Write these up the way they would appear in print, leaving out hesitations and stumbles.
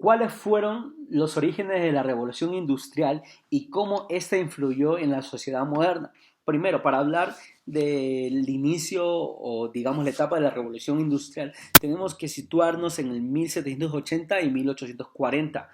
¿Cuáles fueron los orígenes de la revolución industrial y cómo ésta influyó en la sociedad moderna? Primero, para hablar del inicio o digamos la etapa de la revolución industrial, tenemos que situarnos en el 1780 y 1840.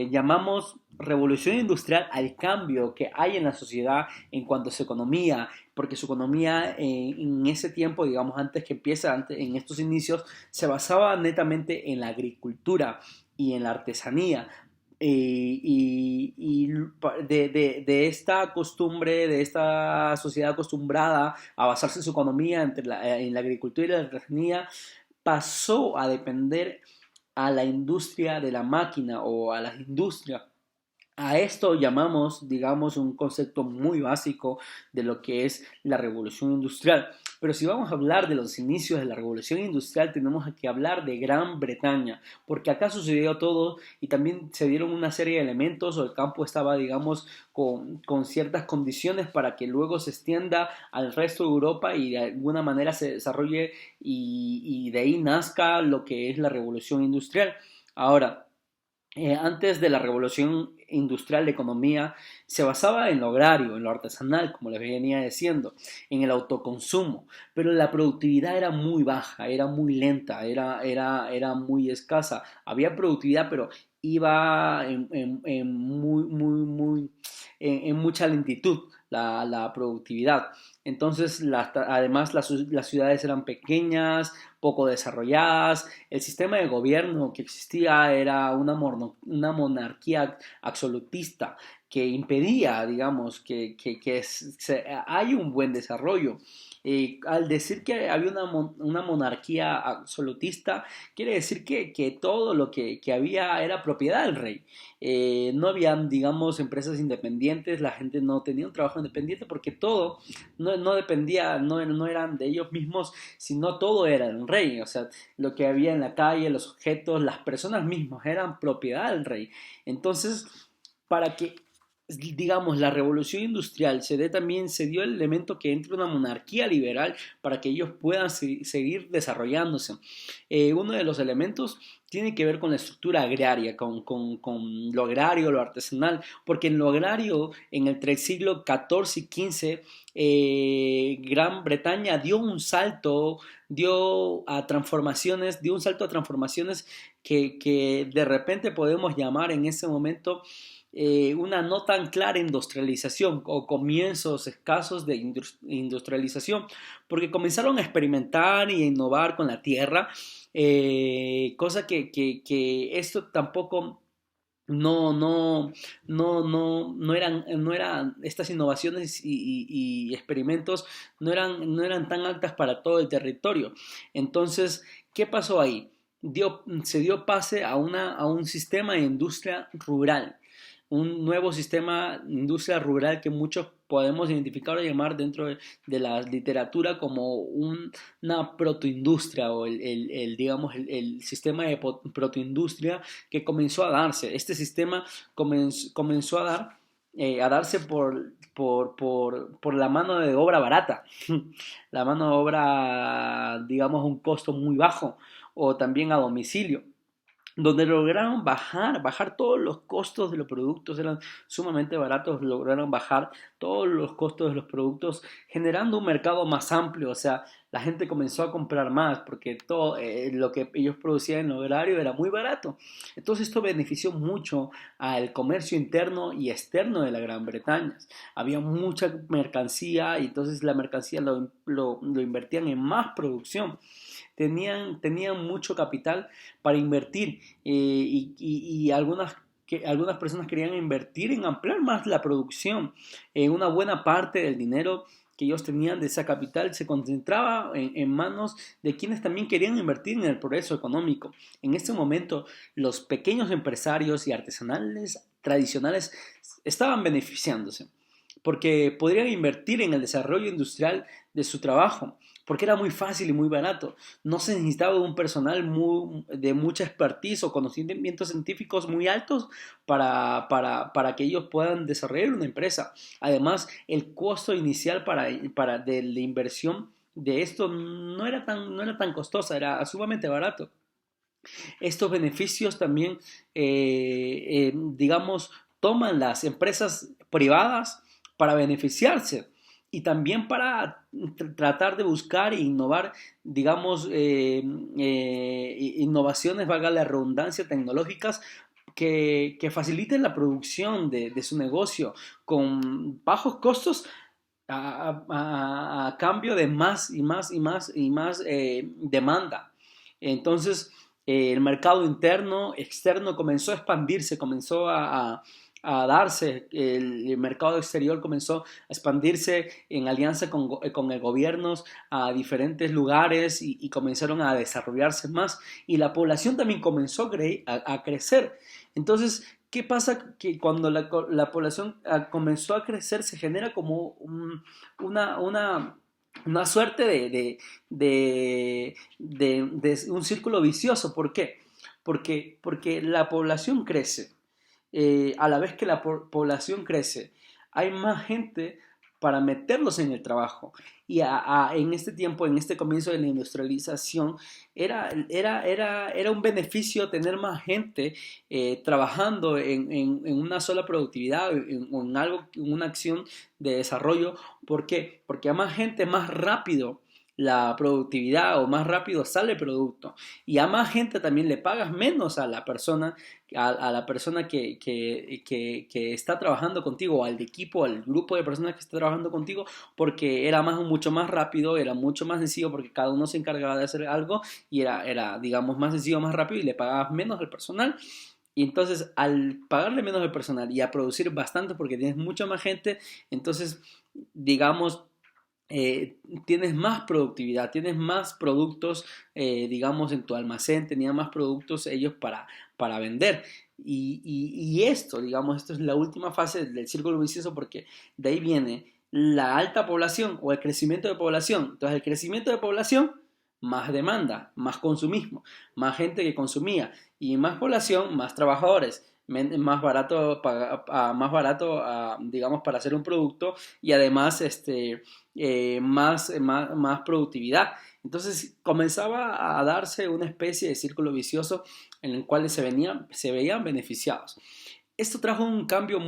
Llamamos revolución industrial al cambio que hay en la sociedad en cuanto a su economía, porque su economía en ese tiempo, digamos antes que empieza, en estos inicios, se basaba netamente en la agricultura y en la artesanía. De esta costumbre, de esta sociedad acostumbrada a basarse en su economía en la agricultura y la artesanía, pasó a depender a la industria de la máquina o a las industrias. A esto llamamos, digamos, un concepto muy básico de lo que es la revolución industrial. Pero si vamos a hablar de los inicios de la revolución industrial, tenemos que hablar de Gran Bretaña, porque acá sucedió todo y también se dieron una serie de elementos o el campo estaba, digamos, con ciertas condiciones para que luego se extienda al resto de Europa y de alguna manera se desarrolle y de ahí nazca lo que es la revolución industrial. Ahora, antes de la revolución industrial, la economía se basaba en lo agrario, en lo artesanal, como les venía diciendo, en el autoconsumo, pero la productividad era muy baja, era muy lenta, era muy escasa. Había productividad, pero iba en mucha lentitud la productividad. Entonces, además las ciudades eran pequeñas, poco desarrolladas, el sistema de gobierno que existía era una monarquía absolutista que impedía, digamos, hay un buen desarrollo. Al decir que había una monarquía absolutista, quiere decir que todo lo que había era propiedad del rey. No habían, digamos, empresas independientes, la gente no tenía un trabajo independiente porque todo no dependía, no eran de ellos mismos, sino todo era del rey. O sea, lo que había en la calle, los objetos, las personas mismas eran propiedad del rey. Entonces, para que digamos, la revolución industrial se dio el elemento que entre una monarquía liberal para que ellos puedan seguir desarrollándose. Uno de los elementos tiene que ver con la estructura agraria, con lo agrario, lo artesanal, porque en lo agrario, en el siglo XIV y XV, Gran Bretaña dio un salto a transformaciones que de repente podemos llamar en ese momento una no tan clara industrialización o comienzos escasos de industrialización, porque comenzaron a experimentar y a innovar con la tierra, cosa que esto tampoco no eran estas innovaciones y experimentos no eran tan altas para todo el territorio. Entonces, ¿qué pasó ahí? Se dio pase a un sistema de industria rural, un nuevo sistema de industria rural que muchos podemos identificar o llamar dentro de la literatura como una protoindustria o digamos, el sistema de protoindustria que comenzó a darse. Este sistema comenzó a darse por la mano de obra barata, la mano de obra, digamos, a un costo muy bajo o también a domicilio donde lograron bajar todos los costos de los productos, eran sumamente baratos, lograron bajar todos los costos de los productos, generando un mercado más amplio, o sea, la gente comenzó a comprar más porque todo lo que ellos producían en el horario era muy barato. Entonces esto benefició mucho al comercio interno y externo de la Gran Bretaña. Había mucha mercancía y entonces la mercancía lo invertían en más producción. Tenían mucho capital para invertir y algunas personas querían invertir en ampliar más la producción. Una buena parte del dinero que ellos tenían de esa capital se concentraba en manos de quienes también querían invertir en el progreso económico. En este momento, los pequeños empresarios y artesanales tradicionales estaban beneficiándose porque podrían invertir en el desarrollo industrial de su trabajo, porque era muy fácil y muy barato. No se necesitaba un personal de mucha expertise o conocimientos científicos muy altos para que ellos puedan desarrollar una empresa. Además, el costo inicial de la inversión de esto no era tan costosa, era sumamente barato. Estos beneficios también, digamos, toman las empresas privadas para beneficiarse y también para tratar de buscar e innovar, digamos, innovaciones, valga la redundancia, tecnológicas que faciliten la producción de su negocio con bajos costos a cambio de más y más y más y más demanda. Entonces, el mercado interno, externo comenzó a expandirse, comenzó a darse, el mercado exterior comenzó a expandirse en alianza con el gobierno a diferentes lugares y comenzaron a desarrollarse más y la población también comenzó a crecer. Entonces, ¿qué pasa? Que cuando la población comenzó a crecer se genera como una, una, una suerte de un círculo vicioso. ¿Por qué? Porque la población crece. A la vez que la población crece, hay más gente para meterlos en el trabajo. Y en este tiempo, en este comienzo de la industrialización, era un beneficio tener más gente trabajando en una sola productividad, en algo, en una acción de desarrollo. ¿Por qué? Porque a más gente, más rápido la productividad o más rápido sale el producto y a más gente también le pagas menos a la persona que está trabajando contigo, al equipo, al grupo de personas que está trabajando contigo, porque era mucho más rápido, era mucho más sencillo porque cada uno se encargaba de hacer algo y digamos, más sencillo, más rápido y le pagabas menos al personal. Y entonces al pagarle menos al personal y a producir bastante porque tienes mucha más gente, entonces digamos eh, tienes más productividad, tienes más productos, digamos, en tu almacén, tenía más productos ellos para vender. Y esto, digamos, esto es la última fase del círculo vicioso porque de ahí viene la alta población o el crecimiento de población. Entonces, el crecimiento de población, más demanda, más consumismo, más gente que consumía y más población, más trabajadores. Más barato, más barato digamos, para hacer un producto y además más productividad. Entonces comenzaba a darse una especie de círculo vicioso en el cual se veían beneficiados. Esto trajo un cambio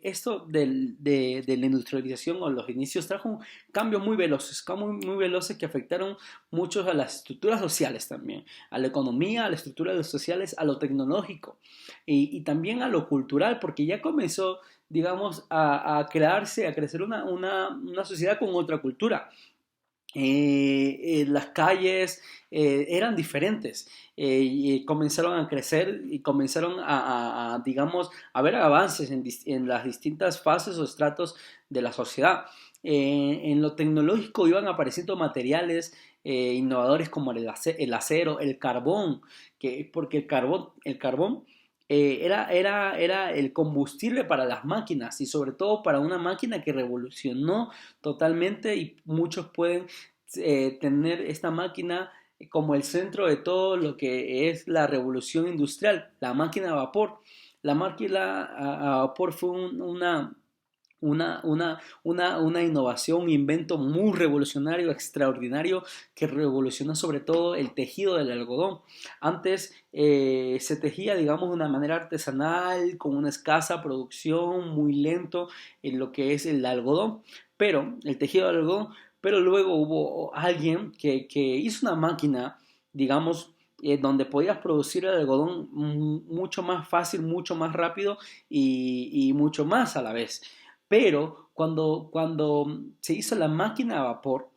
esto de la industrialización o los inicios trajo un cambios muy veloces que afectaron mucho a las estructuras sociales también, a la economía, a las estructuras sociales, a lo tecnológico y también a lo cultural, porque ya comenzó, digamos, a crearse, a crecer una sociedad con otra cultura. Las calles eran diferentes y comenzaron a crecer y comenzaron digamos, a ver avances en las distintas fases o estratos de la sociedad. En lo tecnológico iban apareciendo materiales innovadores como el acero, el carbón, porque el carbón era el combustible para las máquinas y sobre todo para una máquina que revolucionó totalmente y muchos pueden tener esta máquina como el centro de todo lo que es la revolución industrial, la máquina a vapor. La máquina a vapor fue una innovación, un invento muy revolucionario, extraordinario, que revolucionó sobre todo el tejido del algodón. Antes se tejía, digamos, de una manera artesanal, con una escasa producción, muy lento en lo que es el algodón, pero el tejido del algodón, pero luego hubo alguien que hizo una máquina, digamos, donde podías producir el algodón mucho más fácil, mucho más rápido y mucho más a la vez. Pero cuando se hizo la máquina a vapor,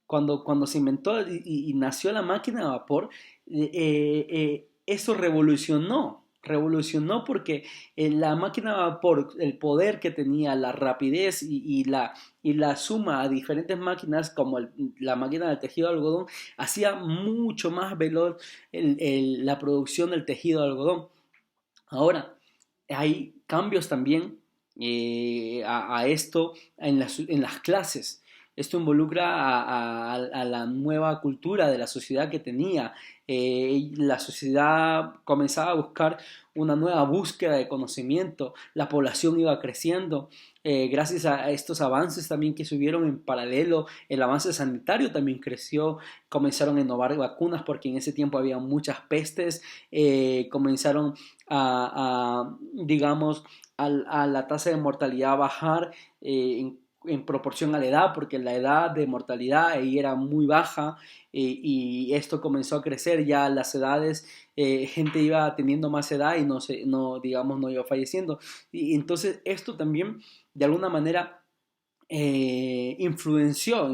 cuando se inventó y nació la máquina a vapor, eso revolucionó porque la máquina a vapor, el poder que tenía, la rapidez y la suma a diferentes máquinas como la máquina del tejido de algodón, hacía mucho más veloz la producción del tejido de algodón. Ahora, hay cambios también a esto en las clases. Esto involucra a la nueva cultura de la sociedad que tenía. La sociedad comenzaba a buscar una nueva búsqueda de conocimiento, la población iba creciendo. Gracias a estos avances también que subieron en paralelo, el avance sanitario también creció, comenzaron a innovar vacunas porque en ese tiempo había muchas pestes, comenzaron digamos, a la tasa de mortalidad bajar en proporción a la edad, porque la edad de mortalidad ahí era muy baja, y esto comenzó a crecer ya a las edades, gente iba teniendo más edad y no, digamos, no iba falleciendo. Y entonces esto también de alguna manera influenció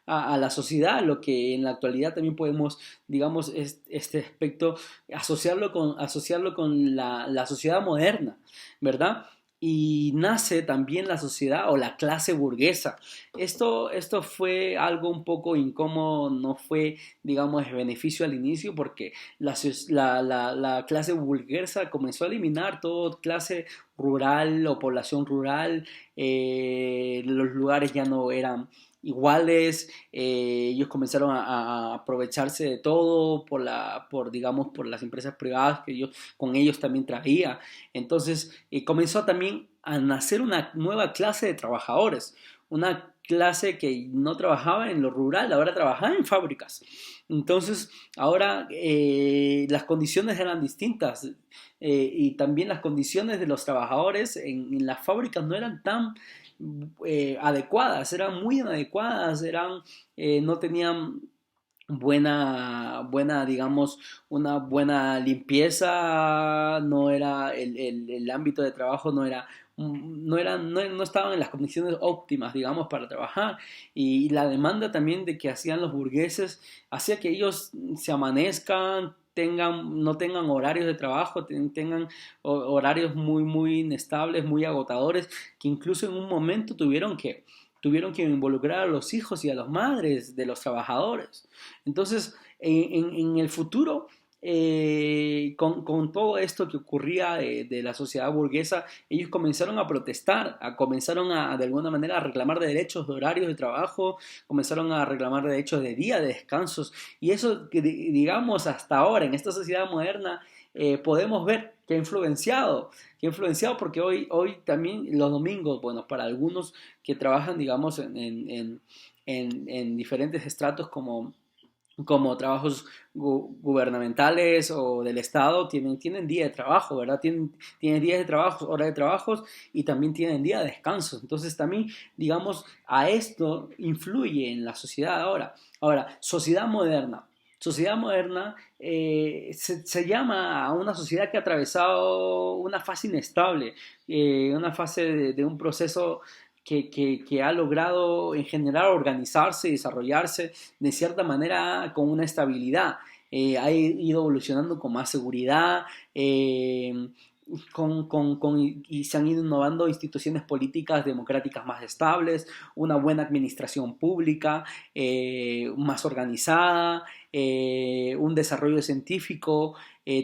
a la sociedad, lo que en la actualidad también podemos, digamos, este aspecto, asociarlo con la sociedad moderna, ¿verdad? Y nace también la sociedad o la clase burguesa. Esto fue algo un poco incómodo, no fue, digamos, de beneficio al inicio porque la clase burguesa comenzó a eliminar toda clase rural o población rural, los lugares ya no eran iguales, ellos comenzaron a aprovecharse de todo digamos, por las empresas privadas que con ellos también traía. Entonces comenzó también a nacer una nueva clase de trabajadores, una clase que no trabajaba en lo rural, ahora trabajaba en fábricas. Entonces, ahora las condiciones eran distintas, y también las condiciones de los trabajadores en las fábricas no eran tan adecuadas, eran muy inadecuadas, no tenían digamos, una buena limpieza, no era el ámbito de trabajo no estaban en las condiciones óptimas, digamos, para trabajar. Y la demanda también de que hacían los burgueses hacía que ellos se amanezcan, no tengan horarios de trabajo, tengan horarios muy, muy inestables, muy agotadores, que incluso en un momento tuvieron que involucrar a los hijos y a las madres de los trabajadores. Entonces, en el futuro, con todo esto que ocurría de la sociedad burguesa, ellos comenzaron a protestar, comenzaron de alguna manera a reclamar derechos de horarios de trabajo, comenzaron a reclamar derechos de día, de descansos, y eso, digamos, hasta ahora, en esta sociedad moderna, podemos ver que ha influenciado porque hoy también los domingos, bueno, para algunos que trabajan, digamos, en diferentes estratos como trabajos gubernamentales o del Estado, tienen día de trabajo, ¿verdad? Tienen días de trabajo, horas de trabajos y también tienen día de descanso. Entonces también, digamos, a esto influye en la sociedad ahora. Ahora, sociedad moderna. Sociedad moderna se llama a una sociedad que ha atravesado una fase inestable, una fase de un proceso que ha logrado en general organizarse y desarrollarse de cierta manera con una estabilidad. Ha ido evolucionando con más seguridad, y se han ido innovando instituciones políticas democráticas más estables, una buena administración pública, más organizada, un desarrollo científico,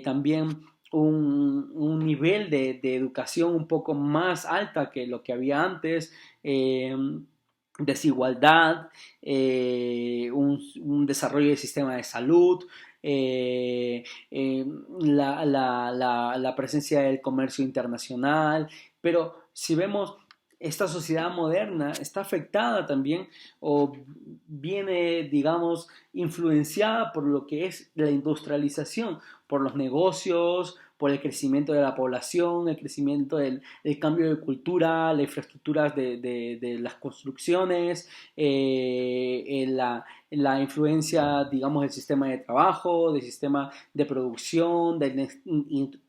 también un nivel de educación un poco más alta que lo que había antes, desigualdad, un desarrollo del sistema de salud, eh, eh, la presencia del comercio internacional, pero si vemos esta sociedad moderna está afectada también o viene, digamos, influenciada por lo que es la industrialización, por los negocios, por el crecimiento de la población, el crecimiento del cambio de cultura, las infraestructuras de las construcciones, la influencia, digamos, del sistema de trabajo, del sistema de producción, de la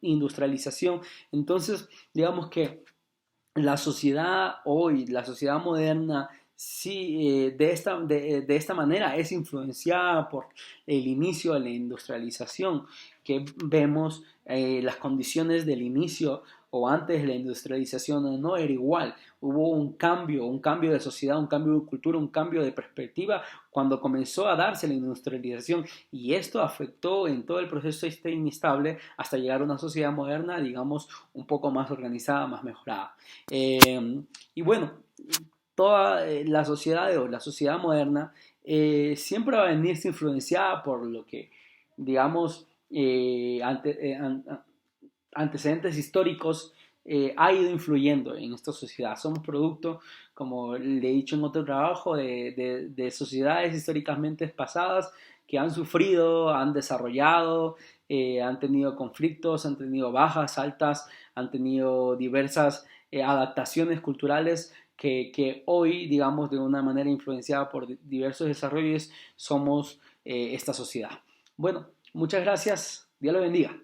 industrialización. Entonces, digamos que la sociedad hoy, la sociedad moderna, sí, de esta manera es influenciada por el inicio de la industrialización, que vemos las condiciones del inicio o antes de la industrialización no era igual. Hubo un cambio de sociedad, un cambio de cultura, un cambio de perspectiva cuando comenzó a darse la industrialización y esto afectó en todo el proceso este inestable hasta llegar a una sociedad moderna, digamos, un poco más organizada, más mejorada. Y bueno, toda la sociedad o la sociedad moderna siempre va a venirse influenciada por lo que, digamos, antecedentes históricos ha ido influyendo en esta sociedad. Somos producto, como le he dicho en otro trabajo, de sociedades históricamente pasadas que han sufrido, han desarrollado, han tenido conflictos, han tenido bajas, altas, han tenido diversas adaptaciones culturales que hoy, digamos, de una manera influenciada por diversos desarrollos, somos esta sociedad. Bueno, muchas gracias. Dios lo bendiga.